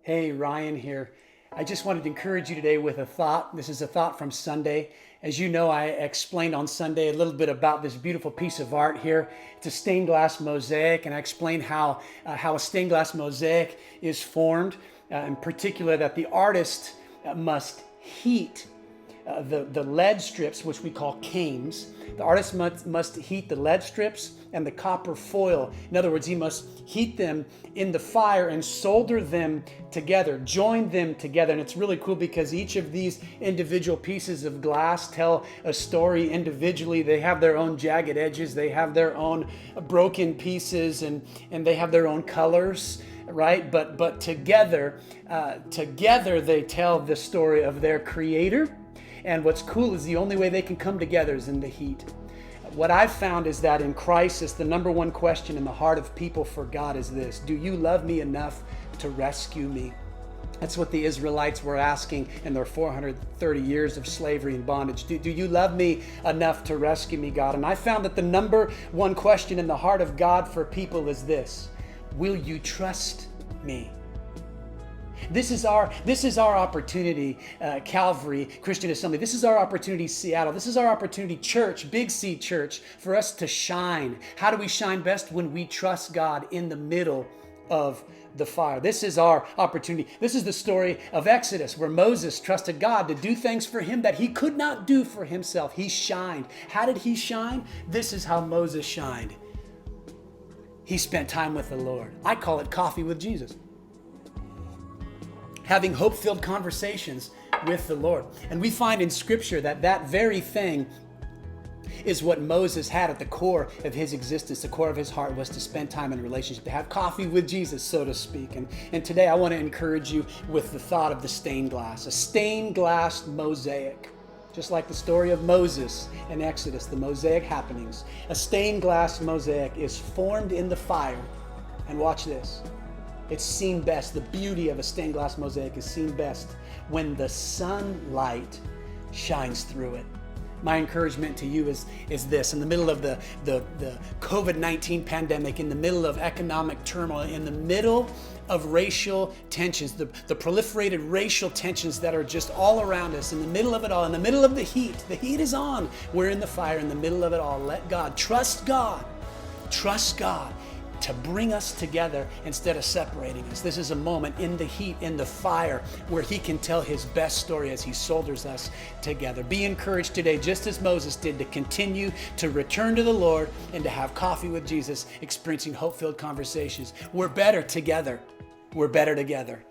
Hey, Ryan here. I just wanted to encourage you today with a thought. This is a thought from Sunday. As you know, I explained on Sunday a little bit about this beautiful piece of art here. It's a stained glass mosaic, and I explained how a stained glass mosaic is formed, in particular that the artist must heat the lead strips, which we call cames. The artist must heat the lead strips and the copper foil. In other words, he must heat them in the fire and solder them together, join them together. And it's really cool because each of these individual pieces of glass tell a story individually. They have their own jagged edges, they have their own broken pieces, and they have their own colors, right? But together they tell the story of their creator. And what's cool is the only way they can come together is in the heat. What I've found is that in crisis, the number one question in the heart of people for God is this: do you love me enough to rescue me? That's what the Israelites were asking in their 430 years of slavery and bondage. Do you love me enough to rescue me, God? And I found that the number one question in the heart of God for people is this: will you trust me? This is our opportunity, Calvary Christian Assembly. This is our opportunity, Seattle. This is our opportunity, church, Big C Church, for us to shine. How do we shine best? When we trust God in the middle of the fire. This is our opportunity. This is the story of Exodus, where Moses trusted God to do things for him that he could not do for himself. He shined. How did he shine? This is how Moses shined. He spent time with the Lord. I call it coffee with Jesus. Having hope-filled conversations with the Lord. And we find in Scripture that very thing is what Moses had at the core of his existence. The core of his heart was to spend time in relationship, to have coffee with Jesus, so to speak. And today I want to encourage you with the thought of the stained glass. A stained glass mosaic. Just like the story of Moses in Exodus, the Mosaic happenings. A stained glass mosaic is formed in the fire. And watch this. It's seen best. The beauty of a stained glass mosaic is seen best when the sunlight shines through it. My encouragement to you is this: in the middle of the COVID-19 pandemic, in the middle of economic turmoil, in the middle of racial tensions, the proliferated racial tensions that are just all around us, in the middle of it all, in the middle of the heat is on. We're in the fire, in the middle of it all. Let God, trust God to bring us together instead of separating us. This is a moment in the heat, in the fire, where he can tell his best story as he solders us together. Be encouraged today, just as Moses did, to continue to return to the Lord and to have coffee with Jesus, experiencing hope-filled conversations. We're better together. We're better together.